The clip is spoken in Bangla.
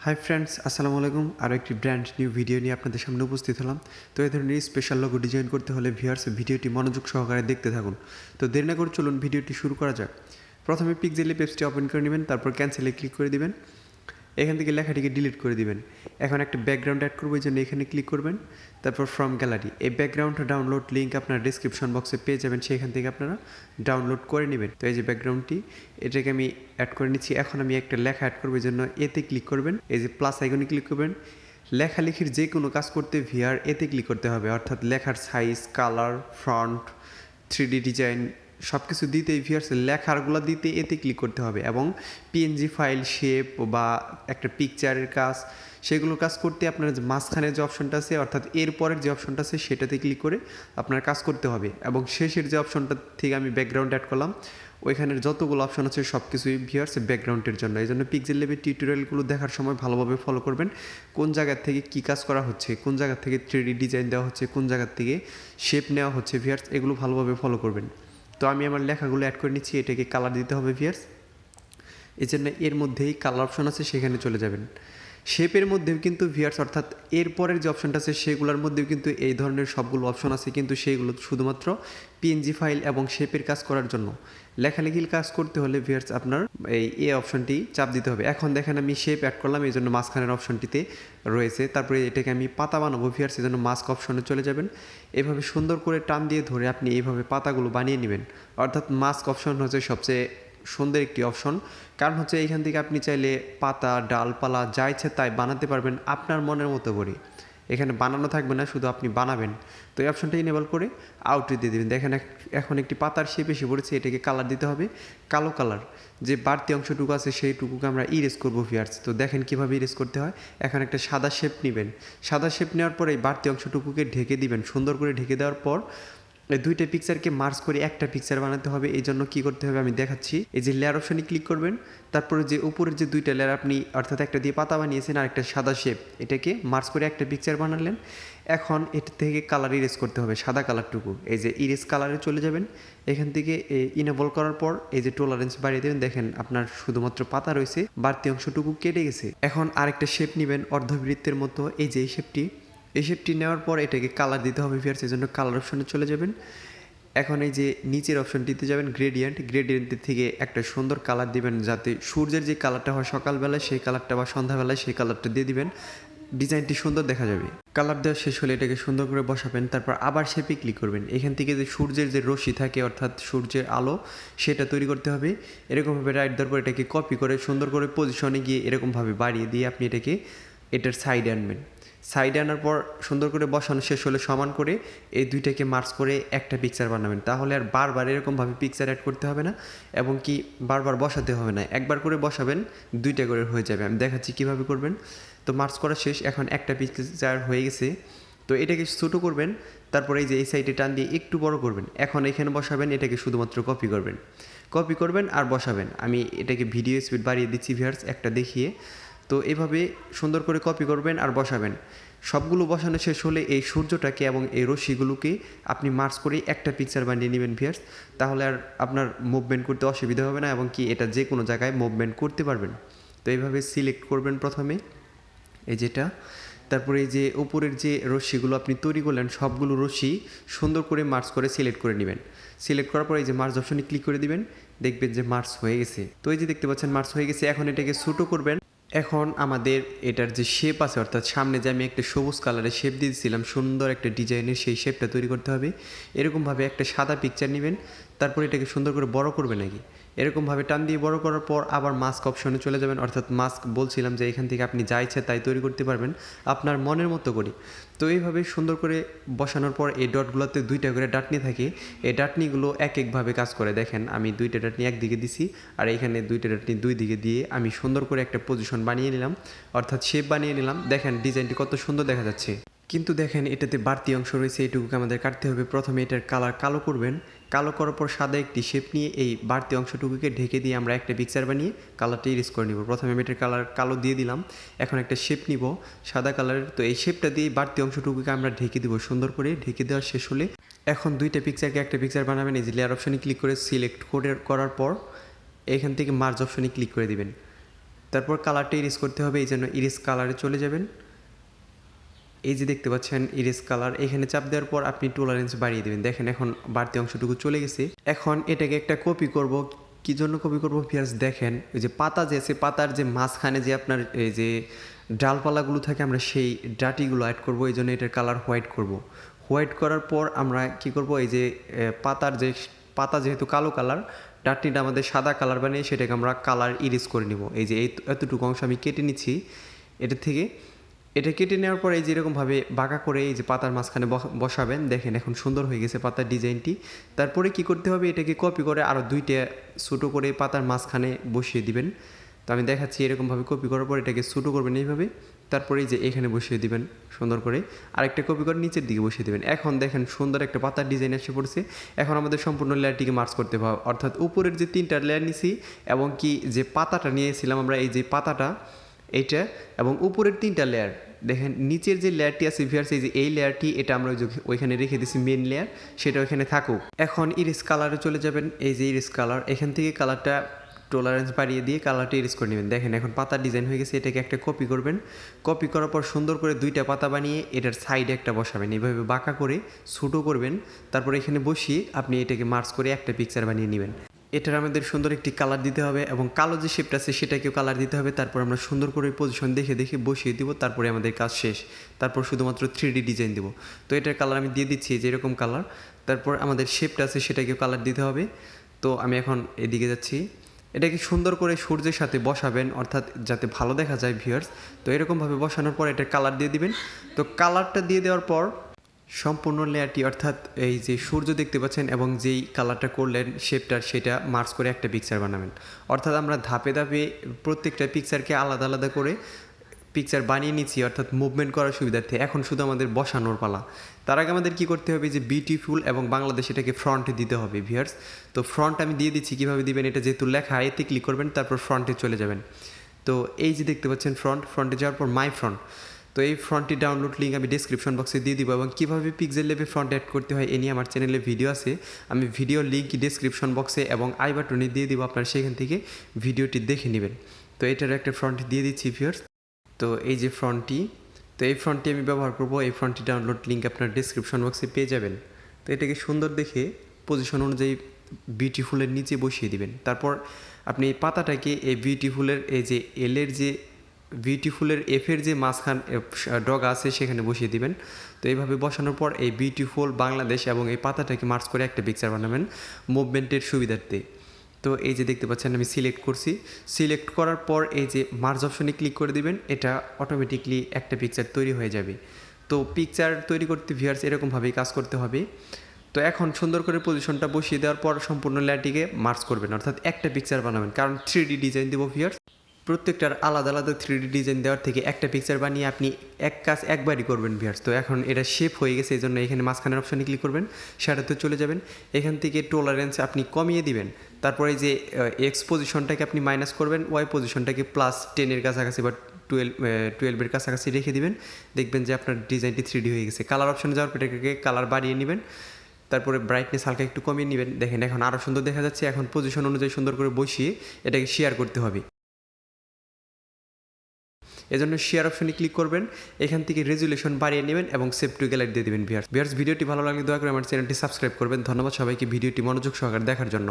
হাই ফ্রেন্ডস, আসসালামু আলাইকুম। আরও একটি ব্র্যান্ড নিউ ভিডিও নিয়ে আপনাদের সামনে উপস্থিত হলাম। তো এই ধরনের স্পেশাল লোগো ডিজাইন করতে হলে ভিউয়ার্স ভিডিওটি মনোযোগ সহকারে দেখতে থাকুন। তো দেরি না করে চলুন ভিডিওটি শুরু করা যাক। প্রথমে পিক্সেল অ্যাপসটি ওপেন করে নেবেন, তারপর ক্যান্সেলে ক্লিক করে দিবেন। এখান থেকে লেখাটিকে ডিলিট করে দিবেন। এখন একটা ব্যাকগ্রাউন্ড অ্যাড করবো, এই জন্য এখানে ক্লিক করবেন। তারপর ফ্রম গ্যালারি এই ব্যাকগ্রাউন্ড ডাউনলোড লিঙ্ক আপনার ডিসক্রিপশন বক্সে পেয়ে যাবেন, সেখান থেকে আপনারা ডাউনলোড করে নেবেন। তো এই যে ব্যাকগ্রাউন্ডটি, এটাকে আমি অ্যাড করে নিচ্ছি। এখন আমি একটা লেখা অ্যাড করবো, এই জন্য এতে ক্লিক করবেন। এই যে প্লাস আইকনে ক্লিক করবেন। লেখালেখির যে কোনো কাজ করতে ভিআর এতে ক্লিক করতে হবে, অর্থাৎ লেখার size, colour, font, 3D design সব কিছু দিতে ভিউয়ার্স লেখারগুলো দিতে এতে ক্লিক করতে হবে, এবং পিএনজি ফাইল, শেপ বা একটা পিকচারের কাজ, সেগুলোর কাজ করতে আপনার যে মাঝখানে যে অপশনটা আছে, অর্থাৎ এরপরের যে অপশনটা আছে সেটাতে ক্লিক করে আপনার কাজ করতে হবে। এবং শেষের যে অপশনটা থেকে আমি ব্যাকগ্রাউন্ড অ্যাড করলাম, ওইখানের যতগুলো অপশন আছে সব কিছুই ভিউয়ার্স ব্যাকগ্রাউন্ডের জন্য। এই জন্য পিক্সেল ল্যাবের টিউটোরিয়ালগুলো দেখার সময় ভালোভাবে ফলো করবেন, কোন জায়গা থেকে কী কাজ করা হচ্ছে, কোন জায়গা থেকে 3D ডিজাইন দেওয়া হচ্ছে, কোন জায়গা থেকে শেপ নেওয়া হচ্ছে ভিউয়ার্স, এগুলো ভালোভাবে ফলো করবেন। তো আমি আমার লেখাগুলো অ্যাড করে নিচ্ছি। এটাকে কালার দিতে হবে ভিউয়ার্স, এই জন্য এর মধ্যেই কালার অপশন আছে, সেখানে চলে যাবেন। শেপের মধ্যেও কিন্তু ভিউয়ার্স, অর্থাৎ এরপরের যে অপশনটা আছে সেগুলোর মধ্যেও কিন্তু এই ধরনের সবগুলো অপশন আছে, কিন্তু সেইগুলো শুধুমাত্র পিএনজি ফাইল এবং শেপের কাজ করার জন্য। লেখালেখির কাজ করতে হলে ভিউয়ার্স আপনার এই অপশনটি চাপ দিতে হবে। এখন দেখেন আমি শেপ অ্যাড করলাম, এই জন্য মাঝখানের অপশনটিতে রয়েছে। তারপরে এটাকে আমি পাতা বানাবো ভিউয়ার্স, এই জন্য মাস্ক অপশনে চলে যাবেন। এভাবে সুন্দর করে টান দিয়ে ধরে আপনি এইভাবে পাতাগুলো বানিয়ে নেবেন। অর্থাৎ মাস্ক অপশন হচ্ছে সবচেয়ে সুন্দর একটি অপশন, কারণ হচ্ছে এইখান থেকে আপনি চাইলে পাতা, ডালপালা যা ইচ্ছে তাই বানাতে পারবেন আপনার মনের মতো করে। এখানে বানানো থাকবে না, শুধু আপনি বানাবেন। তো এই অপশনটা ইনেবল করে আউটে দিয়ে দেবেন। দেখেন এখন একটি পাতার শেপ এসে পড়েছে, এটাকে কালার দিতে হবে কালো কালার। যে বাড়তি অংশটুকু আছে সেইটুকুকে আমরা ইরেজ করবো ভিউয়ার্স। তো দেখেন কীভাবে ইরেজ করতে হয়। এখন একটা সাদা শেপ নেবেন, সাদা শেপ নেওয়ার পর এই বাড়তি অংশটুকুকে ঢেকে দিবেন। সুন্দর করে ঢেকে দেওয়ার পর এই দুইটা পিকচারকে মার্জ করে একটা পিকচার বানাতে হবে। এই জন্য কী করতে হবে আমি দেখাচ্ছি। এই যে লেয়ার অপশনে ক্লিক করবেন, তারপরে যে উপরের যে দুইটা লেয়ার আপনি, অর্থাৎ একটা দিয়ে পাতা বানিয়েছেন আর একটা সাদা শেপ, এটাকে মার্জ করে একটা পিকচার বানালেন। এখন এটা থেকে কালার ইরেজ করতে হবে, সাদা কালারটুকু। এই যে ইরেজ কালারে চলে যাবেন। এখান থেকে ইনেবল করার পর এই যে টলারেন্স বাড়িয়ে দেবেন। দেখেন আপনার শুধুমাত্র পাতা রয়েছে, বাড়তি অংশটুকু কেটে গেছে। এখন আরেকটা শেপ নেবেন অর্ধবৃত্তের মতো, এই যে এই শেপটি নেওয়ার পর এটাকে কালার দিতে হবে ভিউয়ার্স, এই জন্য কালার অপশনে চলে যাবেন। এখন এই যে নিচের অপশনটিতে যাবেন, গ্রেডিয়েন্টের থেকে একটা সুন্দর কালার দিবেন, যাতে সূর্যের যে কালারটা হয় সকালবেলায় সেই কালারটা বা সন্ধ্যাবেলায় সেই কালারটা দিয়ে দিবেন, ডিজাইনটি সুন্দর দেখা যাবে। কালার দেওয়া শেষ হলে এটাকে সুন্দর করে বসাবেন। তারপর আবার শেপে ক্লিক করবেন। এখান থেকে যে সূর্যের যে রশ্মি থাকে, অর্থাৎ সূর্যের আলো, সেটা তৈরি করতে হবে। এরকমভাবে রাইট দেওয়ার পর এটাকে কপি করে সুন্দর করে পজিশনে গিয়ে এরকমভাবে বাড়িয়ে দিয়ে আপনি এটার সাইডে আনবেন। সাইডে আনার পর সুন্দর করে বসানো শেষ হলে সমান করে এই দুইটাকে মার্জ করে একটা পিকচার বানাবেন। তাহলে আর বারবার এরকমভাবে পিকচার অ্যাড করতে হবে না, এবং কি বারবার বসাতে হবে না। একবার করে বসাবেন, দুইটা করে হয়ে যাবে। আমি দেখাচ্ছি কীভাবে করবেন। তো মার্জ করা শেষ, এখন একটা পিকচার হয়ে গেছে। তো এটাকে ছোটো করবেন, তারপরে এই যে এই সাইডে টান দিয়ে একটু বড় করবেন। এখন এখানে বসাবেন, এটাকে শুধুমাত্র কপি করবেন আর বসাবেন। আমি এটাকে ভিডিও স্পিড বাড়িয়ে দিচ্ছি ভিউয়ার্স একটা দেখিয়ে। তো এভাবে সুন্দর করে কপি করবেন আর বসাবেন। সবগুলো বসানো শেষ হলে এই সূর্যটাকে এবং এই রশ্মিগুলোকে আপনি মার্জ করে একটা পিকচার বানিয়ে নেবেন ভিউয়ার্স। তাহলে আর আপনার মুভমেন্ট করতে অসুবিধা হবে না, এবং কি এটা যে কোনো জায়গায় মুভমেন্ট করতে পারবেন। তো এইভাবে সিলেক্ট করবেন প্রথমে এই যেটা, তারপরে এই যে উপরের যে রশ্মিগুলো আপনি তৈরি করলেন সবগুলো রশ্মি সুন্দর করে মার্জ করে সিলেক্ট করে নেবেন। সিলেক্ট করার পর এই যে মার্জ অপশনে ক্লিক করে দিবেন, দেখবেন যে মার্জ হয়ে গেছে। তো এই যে দেখতে পাচ্ছেন মার্জ হয়ে গেছে। এখন এটাকে ছোটো করবেন। এখন আমাদের এটার যে শেপ আছে, অর্থাৎ সামনে যে আমি একটা সবুজ কালারের শেপ দিয়েছিলাম সুন্দর একটা ডিজাইনের, সেই শেপটা তৈরি করতে হবে। এরকমভাবে একটা সাদা পিকচার নেবেন, তারপর এটাকে সুন্দর করে বড় করবেন। এরকমভাবে টান দিয়ে বড় করার পর আবার মাস্ক অপশনে চলে যাবেন। অর্থাৎ মাস্ক বলছিলাম যে এখান থেকে আপনি যা ইচ্ছা তাই তৈরি করতে পারবেন আপনার মনের মতো করে। তো এইভাবে সুন্দর করে বসানোর পর এই ডটগুলোতে দুইটা করে ডাটনি থাকে, এই ডাটনিগুলো এক একভাবে কাজ করে। দেখেন আমি দুইটা ডাটনি একদিকে দিছি, আর এখানে দুইটা ডাটনি দুই দিকে দিয়ে আমি সুন্দর করে একটা পজিশন বানিয়ে নিলাম, অর্থাৎ শেপ বানিয়ে নিলাম। দেখেন ডিজাইনটি কত সুন্দর দেখা যাচ্ছে। কিন্তু দেখেন এটাতে বাড়তি অংশ রয়েছে, এইটুকুকে আমাদের কাটতে হবে। প্রথমে এটার কালার কালো করবেন, কালো করার পর সাদা একটি শেপ নিয়ে এই বাড়তি অংশটুকুকে ঢেকে দিয়ে আমরা একটা পিকচার বানিয়ে কালারটা ইরেজ করে নিব। প্রথমে আমি এটার কালার কালো দিয়ে দিলাম। এখন একটা শেপ নিব সাদা কালারের। তো এই শেপটা দিয়ে বাড়তি অংশটুকুকে আমরা ঢেকে দিব সুন্দর করে। ঢেকে দেওয়া শেষ হলে এখন দুইটা পিকচারকে একটা পিকচার বানাবেন। এই যে লেয়ার অপশনে ক্লিক করে সিলেক্ট করার পর এখান থেকে মার্জ অপশনে ক্লিক করে দিবেন। তারপর কালারটা ইরেজ করতে হবে, এই জন্য ইরেজ কালারে চলে যাবেন। এই যে দেখতে পাচ্ছেন ইরেজ কালার, এখানে চাপ দেওয়ার পর আপনি টলারেন্স বাড়িয়ে দেবেন। দেখেন এখন বাড়তি অংশটুকু চলে গেছে। এখন এটাকে একটা কপি করব। কী জন্য কপি করবো ভিউয়ার্স, দেখেন ওই যে পাতা যে আছে, পাতার যে মাঝখানে যে আপনার এই যে ডালপালাগুলো থাকে, আমরা সেই ডাটিগুলো অ্যাড করব। এই জন্য এটার কালার হোয়াইট করব। হোয়াইট করার পর আমরা কি করব, এই যে পাতা যেহেতু কালো কালার, ডাটিটা আমাদের সাদা কালার বানিয়ে সেটাকে আমরা কালার ইরেজ করে নিব। এই যে এতটুকু অংশ আমি কেটে নিচ্ছি এটা থেকে। এটা কেটে নেওয়ার পর এই যে এরকমভাবে বাঁকা করে এই যে পাতার মাঝখানে বসাবেন। দেখেন এখন সুন্দর হয়ে গেছে পাতার ডিজাইনটি। তারপরে কি করতে হবে, এটাকে কপি করে আরও 2টা ছোটো করে পাতার মাঝখানে বসিয়ে দিবেন। তো আমি দেখাচ্ছি, এরকমভাবে কপি করার পর এটাকে ছোটো করবেন এইভাবে। তারপরে এই যে এখানে বসিয়ে দিবেন সুন্দর করে, আরেকটা কপি করে নিচের দিকে বসিয়ে দেবেন। এখন দেখেন সুন্দর একটা পাতার ডিজাইন এসে পড়ছে। এখন আমাদের সম্পূর্ণ লেয়ারটিকে মার্চ করতে হবে, অর্থাৎ উপরের যে 3টা লেয়ার নিছি এবং কি যে পাতাটা নিয়েছিলাম আমরা, এই যে পাতাটা এইটা এবং উপরের 3টা লেয়ার, দেখেন নিচের যে লেয়ারটি আছে ভিউয়ার্স, এই যে এই লেয়ারটি, এটা আমরা ওইখানে রেখে দিছি মেন লেয়ার, সেটা ওইখানে থাকুক। এখন ইরেজ কালারে চলে যাবেন। এই যে ইরেজ কালার, এখান থেকে কালারটা টলারেন্স বাড়িয়ে দিয়ে কালারটা ইরেজ করে নেবেন। দেখেন এখন পাতার ডিজাইন হয়ে গেছে। এটাকে একটা কপি করবেন। কপি করার পর সুন্দর করে 2টা পাতা বানিয়ে এটার সাইডে একটা বসাবেন, এইভাবে বাঁকা করে ছোটো করবেন। তারপর এখানে বসিয়ে আপনি এটাকে মার্চ করে একটা পিকচার বানিয়ে নেবেন। এটার আমাদের সুন্দর একটি কালার দিতে হবে এবং কালো যে শেপটা আছে সেটাকেও কালার দিতে হবে। তারপর আমরা সুন্দর করে পজিশন দেখে দেখে বসিয়ে দিব। তারপরে আমাদের কাজ শেষ। তারপর শুধুমাত্র 3D ডিজাইন দেবো। তো এটার কালার আমি দিয়ে দিচ্ছি, যে এরকম কালার। তারপর আমাদের শেপটা আছে সেটাকেও কালার দিতে হবে। তো আমি এখন এদিকে যাচ্ছি। এটাকে সুন্দর করে সূর্যের সাথে বসাবেন, অর্থাৎ যাতে ভালো দেখা যায় ভিউয়ার্স। তো এরকমভাবে বসানোর পর এটার কালার দিয়ে দিবেন। তো কালারটা দিয়ে দেওয়ার পর সম্পূর্ণ লেয়ারটি, অর্থাৎ এই যে সূর্য দেখতে পাচ্ছেন এবং যেই কালারটা করলেন শেপটার, সেটা মার্চ করে একটা পিকচার বানাবেন। অর্থাৎ আমরা ধাপে ধাপে প্রত্যেকটা পিকচারকে আলাদা আলাদা করে পিকচার বানিয়ে নিচ্ছি, অর্থাৎ মুভমেন্ট করার সুবিধার্থে। এখন শুধু আমাদের বসানোর পালা। তার আগে আমাদের কী করতে হবে, যে বিউটিফুল এবং বাংলাদেশ এটাকে ফ্রন্টে দিতে হবে ভিউয়ার্স। তো ফ্রন্ট আমি দিয়ে দিচ্ছি, কীভাবে দিবেন, এটা যেহেতু লেখা, এতে ক্লিক করবেন, তারপর ফ্রন্টে চলে যাবেন। তো এই যে দেখতে পাচ্ছেন ফ্রন্টে যাওয়ার পর মাই ফ্রন্ট। তো এই ফ্রন্টটি ডাউনলোড লিঙ্ক আমি ডিসক্রিপশন বক্সে দিয়ে দিব এবং কীভাবে Pixellab ফ্রন্ট অ্যাড করতে হয় এ নিয়ে আমার চ্যানেলে ভিডিও আছে। আমি ভিডিও লিঙ্ক ডিসক্রিপশন বক্সে এবং আই বাটনে দিয়ে দিব, আপনারা সেখান থেকে ভিডিওটি দেখে নেবেন। তো এটার একটা ফ্রন্ট দিয়ে দিচ্ছি ভিউয়ার্স। তো এই যে ফ্রন্টটি, তো এই ফ্রন্টটি আমি ব্যবহার করব। এই ফ্রন্টটি ডাউনলোড লিঙ্ক আপনার ডিসক্রিপশন বক্সে পেয়ে যাবেন। তো এটাকে সুন্দর দেখে পজিশন অনুযায়ী বিউটিফুলের নিচে বসিয়ে দিবেন। তারপর আপনি এই পাতাটাকে এই বিউটিফুলের এই যে এলের যে বিউটিফুলের এফের যে মাঝখান ডগা আছে সেখানে বসিয়ে দিবেন। তো এইভাবে বসানোর পর এই বিউটিফুল বাংলাদেশ এবং এই পাতাটাকে মার্চ করে একটা পিকচার বানাবেন মুভমেন্টের সুবিধার্থে। তো এই যে দেখতে পাচ্ছেন আমি সিলেক্ট করছি। সিলেক্ট করার পর এই যে মার্জ অপশনে ক্লিক করে দিবেন, এটা অটোমেটিকলি একটা পিকচার তৈরি হয়ে যাবে। তো পিকচার তৈরি করতে ভিউয়ার্স এরকমভাবেই কাজ করতে হবে। তো এখন সুন্দর করে পজিশনটা বসিয়ে দেওয়ার পর সম্পূর্ণ লেয়ারটিকে মার্চ করবেন, অর্থাৎ একটা পিকচার বানাবেন। কারণ 3D ডিজাইন দেবো ভিউয়ার্স, প্রত্যেকটার আলাদা আলাদা 3D ডিজাইন দেওয়ার থেকে একটা পিকচার বানিয়ে আপনি এক কাজ একবারই করবেন ভিউয়ার্স। তো এখন এটা শেপ হয়ে গেছে, এই জন্য এখানে মাঝখানের অপশানে ক্লিক করবেন, সেটাতে চলে যাবেন। এখান থেকে টলারেন্স আপনি কমিয়ে দিবেন। তারপরে যে এক্স পজিশনটাকে আপনি মাইনাস করবেন, ওয়াই পজিশনটাকে +10-এর কাছাকাছি বা 12-এর কাছাকাছি রেখে দিবেন। দেখবেন যে আপনার ডিজাইনটি 3D হয়ে গেছে। কালার অপশানে যাওয়ার পর এটাকে কালার বাড়িয়ে নেবেন। তারপরে ব্রাইটনেস হালকা একটু কমিয়ে নেবেন। দেখেন এখন আরও সুন্দর দেখা যাচ্ছে। এখন পজিশন অনুযায়ী সুন্দর করে বসিয়ে এটাকে শেয়ার করতে হবে। এজন্য শেয়ার অপশনে ক্লিক করবেন, এখান থেকে রেজুলেশন বাড়িয়ে নেবেন এবং সেভ টু গ্যালারি দিয়ে দেবেন ভিউয়ার্স। ভিডিওটি ভালো লাগলে দয়া করে আমার চ্যানেলটি সাবস্ক্রাইব করবেন। ধন্যবাদ সবাইকে ভিডিওটি মনোযোগ সহকারে দেখার জন্য।